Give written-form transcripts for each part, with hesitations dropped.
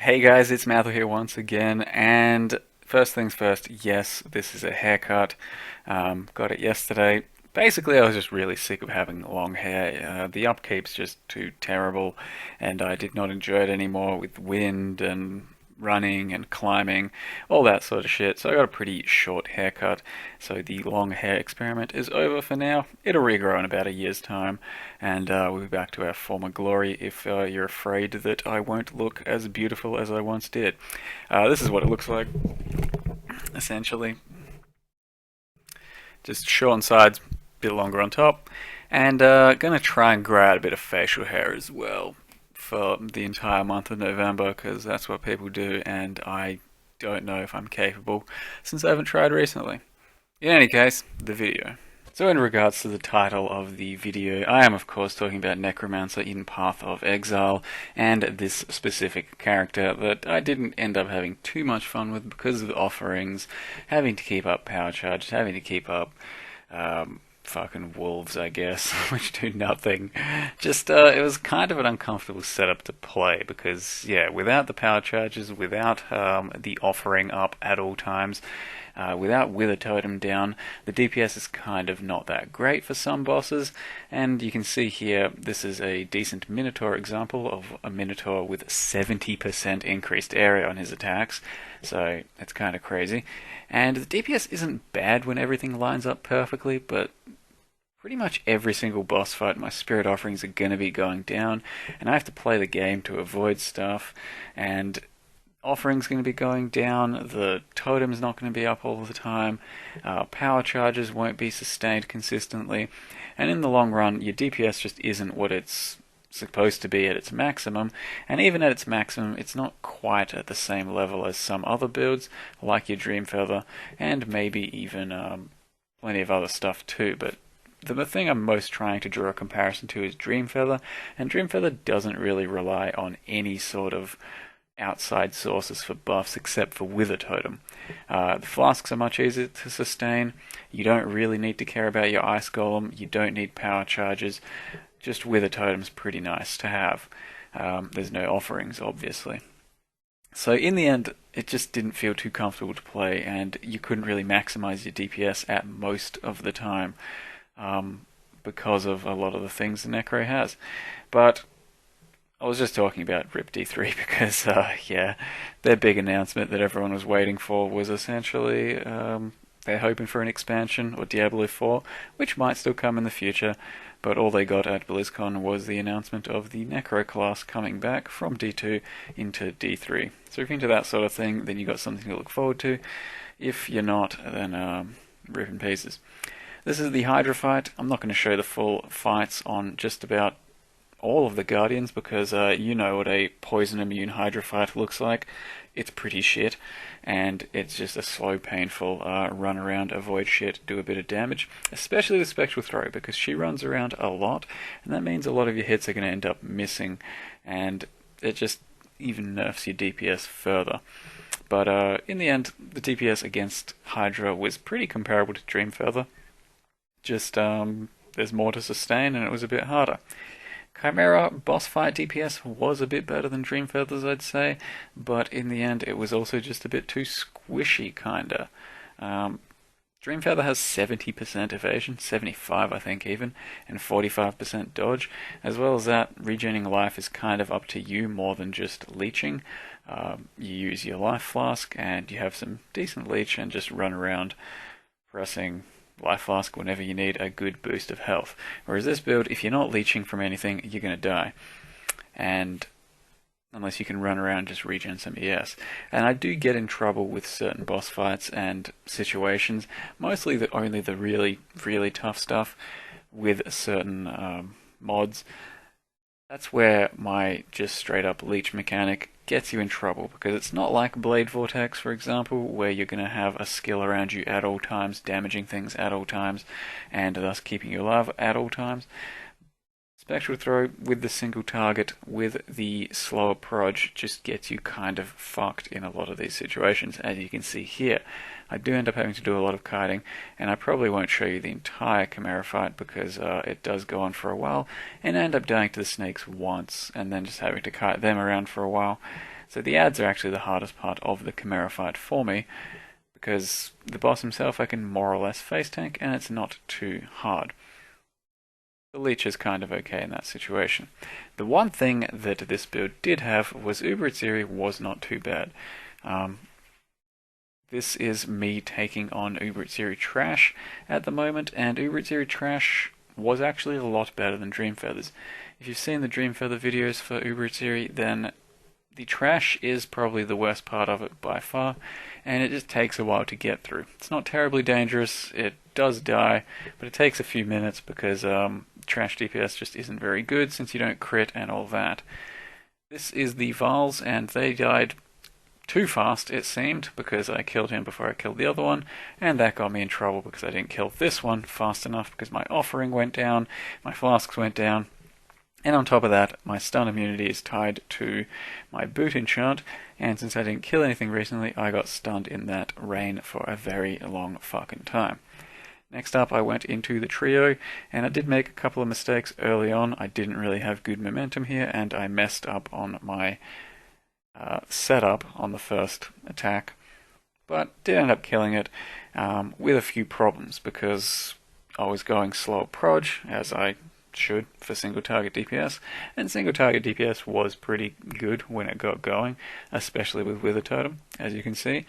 Hey guys, it's Matthew here once again, and first things first, yes, this is a haircut. Got it yesterday. Basically, I was just really sick of having long hair. The upkeep's just too terrible, and I did not enjoy it anymore with wind and running and climbing, all that sort of shit. So I got a pretty short haircut. So the long hair experiment is over for now. It'll regrow in about a year's time, and we'll be back to our former glory if you're afraid that I won't look as beautiful as I once did. This is what it looks like, essentially. Just short on sides, a bit longer on top, and gonna try and grow out a bit of facial hair as well for the entire month of November because that's what people do, and I don't know if I'm capable since I haven't tried recently. In any case, the video. So in regards to the title of the video, I am of course talking about Necromancer in Path of Exile and this specific character that I didn't end up having too much fun with because of the offerings, having to keep up power charges, having to keep up fucking wolves, I guess, which do nothing. Just, it was kind of an uncomfortable setup to play because, yeah, without the power charges, without the offering up at all times, without Wither Totem down, the DPS is kind of not that great for some bosses, and you can see here, this is a decent Minotaur example of a Minotaur with 70% increased area on his attacks, so it's kind of crazy. And the DPS isn't bad when everything lines up perfectly, but pretty much every single boss fight my spirit offerings are going to be going down, and I have to play the game to avoid stuff, and offering's going to be going down, the totem's not going to be up all the time, power charges won't be sustained consistently, and in the long run, your DPS just isn't what it's supposed to be at its maximum, and even at its maximum, it's not quite at the same level as some other builds, like your dreamfeather, and maybe even plenty of other stuff too, but the thing I'm most trying to draw a comparison to is Dreamfeather, and Dreamfeather doesn't really rely on any sort of outside sources for buffs except for Wither Totem. The flasks are much easier to sustain. You don't really need to care about your Ice Golem. You don't need power charges. Just Wither Totem's pretty nice to have. There's no offerings, obviously. So in the end, it just didn't feel too comfortable to play, and you couldn't really maximize your DPS at most of the time because of a lot of the things the Necro has. But I was just talking about RIP D3 because, yeah, their big announcement that everyone was waiting for was essentially they're hoping for an expansion, or Diablo 4, which might still come in the future, but all they got at BlizzCon was the announcement of the Necro class coming back from D2 into D3. So if you're into that sort of thing, then you got something to look forward to. If you're not, then rip in pieces. This is the Hydra fight. I'm not going to show the full fights on just about all of the Guardians because you know what a poison immune Hydra fight looks like. It's pretty shit, and it's just a slow, painful run around, avoid shit, do a bit of damage, especially the Spectral Throw because she runs around a lot, and that means a lot of your hits are going to end up missing, and it just even nerfs your DPS further. But in the end, the DPS against Hydra was pretty comparable to Dreamfeather. Just there's more to sustain, and it was a bit harder. Chimera boss fight DPS was a bit better than Dreamfeather's, I'd say, but in the end it was also just a bit too squishy, kinda. Dreamfeather has 70% evasion, 75 I think even, and 45% dodge. As well as that, regening life is kind of up to you more than just leeching. You use your life flask and you have some decent leech and just run around pressing life flask whenever you need a good boost of health. Whereas this build, if you're not leeching from anything, you're going to die. And unless you can run around and just regen some ES. And I do get in trouble with certain boss fights and situations, mostly only the really, really tough stuff with certain mods. That's where my just straight up leech mechanic gets you in trouble, because it's not like Blade Vortex, for example, where you're going to have a skill around you at all times, damaging things at all times, and thus keeping you alive at all times. Spectral Throw with the single target, with the slower proj, just gets you kind of fucked in a lot of these situations, as you can see here. I do end up having to do a lot of kiting, and I probably won't show you the entire Chimera fight because it does go on for a while, and I end up dying to the snakes once, and then just having to kite them around for a while. So the ads are actually the hardest part of the Chimera fight for me, because the boss himself I can more or less face tank, and it's not too hard. The leech is kind of okay in that situation. The one thing that this build did have was Uber was not too bad. This is me taking on Uber Trash at the moment, and Uber Trash was actually a lot better than Dreamfeathers. If you've seen the Dreamfeather videos for Uber then the trash is probably the worst part of it by far, and it just takes a while to get through. It's not terribly dangerous, it does die, but it takes a few minutes because trash DPS just isn't very good since you don't crit and all that. This is the Vals, and they died too fast, it seemed, because I killed him before I killed the other one, and that got me in trouble because I didn't kill this one fast enough because my offering went down, my flasks went down, and on top of that, my stun immunity is tied to my boot enchant, and since I didn't kill anything recently, I got stunned in that rain for a very long fucking time. Next up, I went into the trio, and I did make a couple of mistakes early on. I didn't really have good momentum here, and I messed up on my setup on the first attack, but did end up killing it with a few problems because I was going slow proj, as I should for single target DPS, and single target DPS was pretty good when it got going, especially with Wither Totem, as you can see.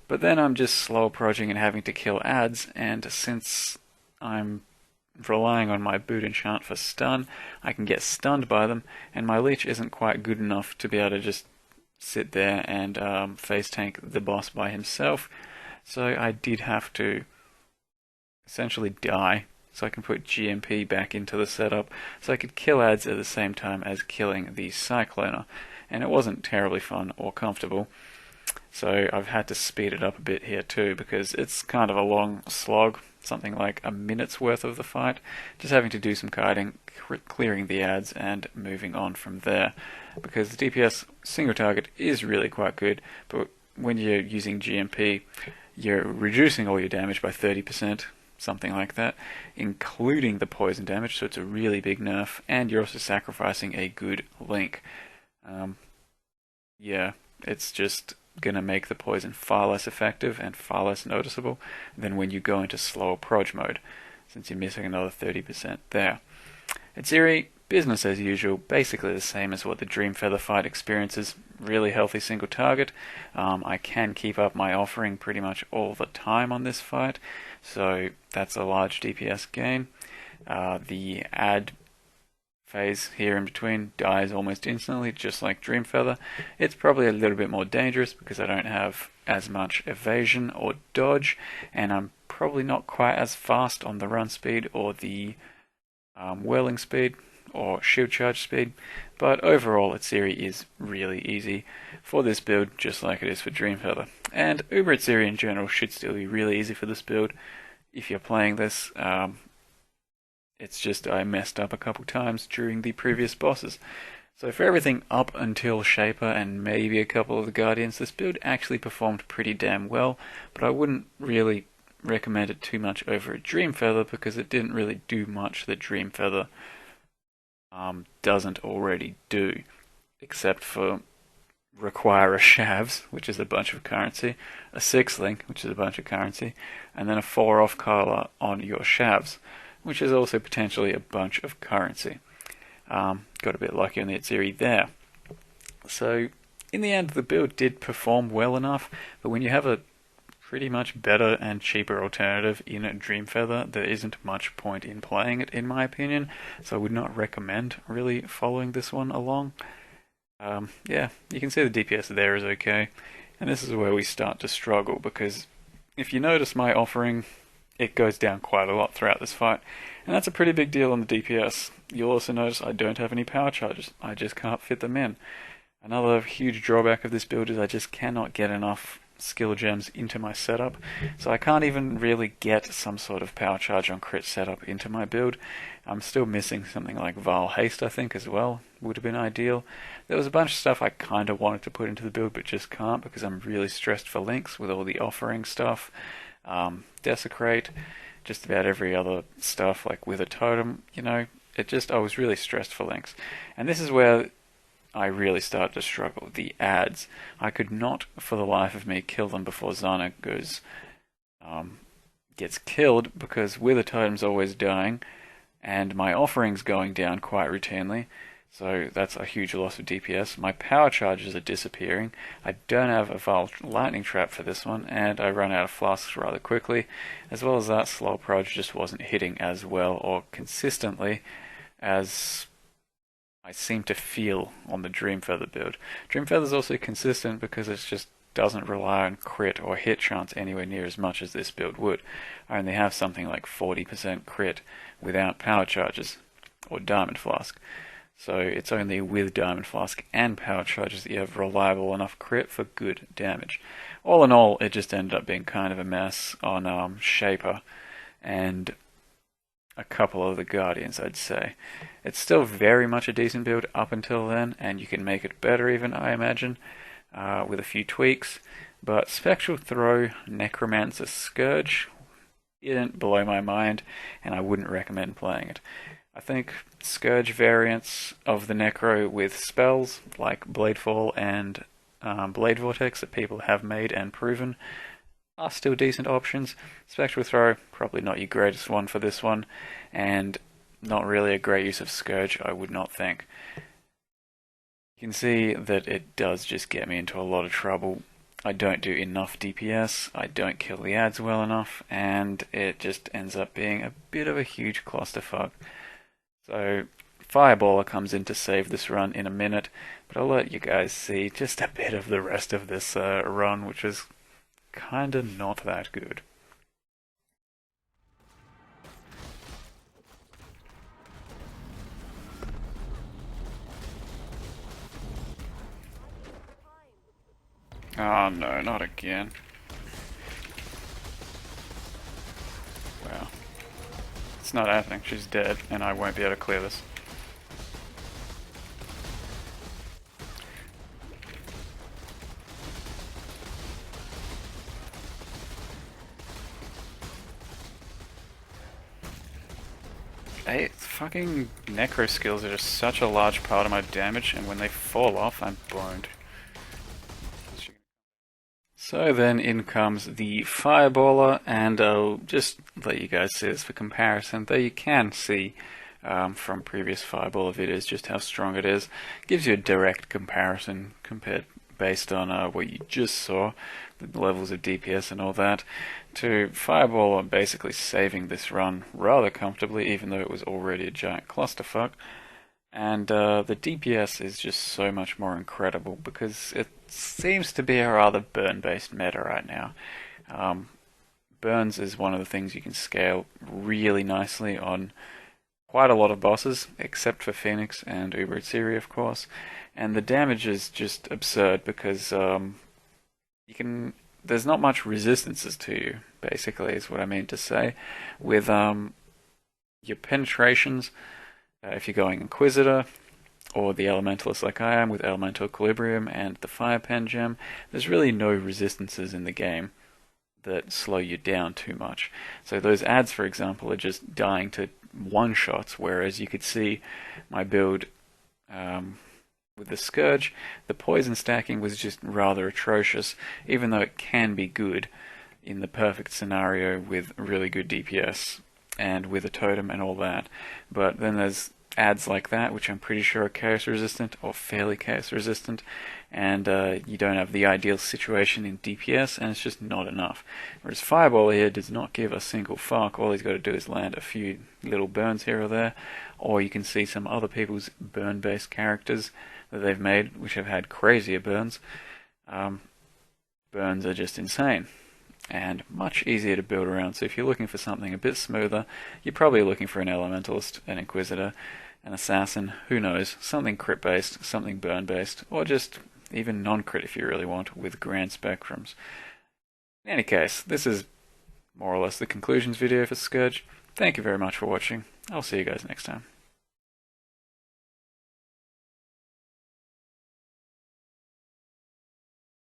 But then I'm just slow proging and having to kill ads, and since I'm relying on my boot enchant for stun, I can get stunned by them, and my leech isn't quite good enough to be able to just sit there and face tank the boss by himself. So I did have to essentially die so I can put GMP back into the setup so I could kill ads at the same time as killing the Cycloner. And it wasn't terribly fun or comfortable. So I've had to speed it up a bit here too because it's kind of a long slog, something like a minute's worth of the fight, just having to do some kiting, clearing the ads and moving on from there. Because the DPS single target is really quite good, but when you're using GMP, you're reducing all your damage by 30%, something like that, including the poison damage, so it's a really big nerf, and you're also sacrificing a good link. Yeah, it's just going to make the poison far less effective and far less noticeable than when you go into slower proj mode, since you're missing another 30% there. Atziri, business as usual, basically the same as what the Dreamfeather fight experiences. Really healthy single target. I can keep up my offering pretty much all the time on this fight, so that's a large DPS gain. The ad phase here in between dies almost instantly, just like Dreamfeather. It's probably a little bit more dangerous because I don't have as much evasion or dodge, and I'm probably not quite as fast on the run speed or the whirling speed or shield charge speed, but overall Atziri is really easy for this build, just like it is for Dreamfeather. And Uber Atziri in general should still be really easy for this build if you're playing this. It's just I messed up a couple times during the previous bosses. So for everything up until Shaper and maybe a couple of the Guardians, this build actually performed pretty damn well, but I wouldn't really recommend it too much over a Dreamfeather because it didn't really do much that Dreamfeather doesn't already do, except for require a Shavs, which is a bunch of currency, a 6-link, which is a bunch of currency, and then a 4-off color on your Shavs, which is also potentially a bunch of currency. Got a bit lucky on the Atziri there. So in the end, the build did perform well enough, but when you have a pretty much better and cheaper alternative in Dreamfeather, there isn't much point in playing it, in my opinion, so I would not recommend really following this one along. Yeah, you can see the DPS there is okay, and this is where we start to struggle, because if you notice my offering, it goes down quite a lot throughout this fight, and that's a pretty big deal on the DPS. You'll also notice I don't have any power charges, I just can't fit them in. Another huge drawback of this build is I just cannot get enough skill gems into my setup, so I can't even really get some sort of power charge on crit setup into my build. I'm still missing something like Val Haste, I think, as well, would have been ideal. There was a bunch of stuff I kind of wanted to put into the build but just can't because I'm really stressed for links with all the offering stuff. Desecrate, just about every other stuff like with a totem, you know, I was really stressed for links. And this is where I really started to struggle. The ads. I could not, for the life of me, kill them before Zana gets killed, because Wither Totem's always dying, and my offering's going down quite routinely. So that's a huge loss of DPS. My power charges are disappearing. I don't have a Evolved Lightning Trap for this one, and I run out of flasks rather quickly. As well as that, Slow Proj just wasn't hitting as well or consistently as I seem to feel on the Dreamfeather build. Dreamfeather's also consistent because it just doesn't rely on crit or hit chance anywhere near as much as this build would. I only have something like 40% crit without power charges or Diamond Flask. So it's only with Diamond Flask and power charges that you have reliable enough crit for good damage. All in all, it just ended up being kind of a mess on Shaper and a couple of the Guardians, I'd say. It's still very much a decent build up until then, and you can make it better even, I imagine, with a few tweaks. But Spectral Throw, Necromancer, Scourge didn't blow my mind, and I wouldn't recommend playing it. I think Scourge variants of the Necro with spells like Bladefall and Blade Vortex that people have made and proven are still decent options. Spectral Throw, probably not your greatest one for this one, and not really a great use of Scourge, I would not think. You can see that it does just get me into a lot of trouble. I don't do enough DPS, I don't kill the ads well enough, and it just ends up being a bit of a huge clusterfuck. So Fireballer comes in to save this run in a minute, but I'll let you guys see just a bit of the rest of this run, which is kinda not that good. Oh no, not again. Wow. It's not happening, she's dead, and I won't be able to clear this. Fucking Necro skills are just such a large part of my damage, and when they fall off, I'm boned. So then in comes the Fireballer, and I'll just let you guys see this for comparison, though you can see from previous Fireballer videos just how strong it is. Gives you a direct comparison compared based on what you just saw, the levels of DPS and all that, to Fireballer basically saving this run rather comfortably, even though it was already a giant clusterfuck. And the DPS is just so much more incredible because it seems to be a rather burn-based meta right now. Burns is one of the things you can scale really nicely on quite a lot of bosses, except for Phoenix and Uber Siri, of course. And the damage is just absurd because there's not much resistances to you, basically, is what I mean to say. With your penetrations, if you're going Inquisitor, or the Elementalist like I am with Elemental Equilibrium and the Fire Pen Gem, there's really no resistances in the game that slow you down too much. So those ads, for example, are just dying to one-shots, whereas you could see my build with the Scourge, the poison stacking was just rather atrocious, even though it can be good in the perfect scenario with really good DPS and with a totem and all that. But then there's ads like that, which I'm pretty sure are chaos resistant or fairly chaos resistant, and you don't have the ideal situation in DPS, and it's just not enough. Whereas Fireball here does not give a single fuck. All he's got to do is land a few little burns here or there, or you can see some other people's burn-based characters that they've made, which have had crazier burns. Burns are just insane and much easier to build around. So if you're looking for something a bit smoother, you're probably looking for an Elementalist, an Inquisitor, an Assassin, who knows, something crit based, something burn based, or just even non-crit if you really want, with grand spectrums. In any case, this is more or less the conclusions video for Scourge. Thank you very much for watching. I'll see you guys next time.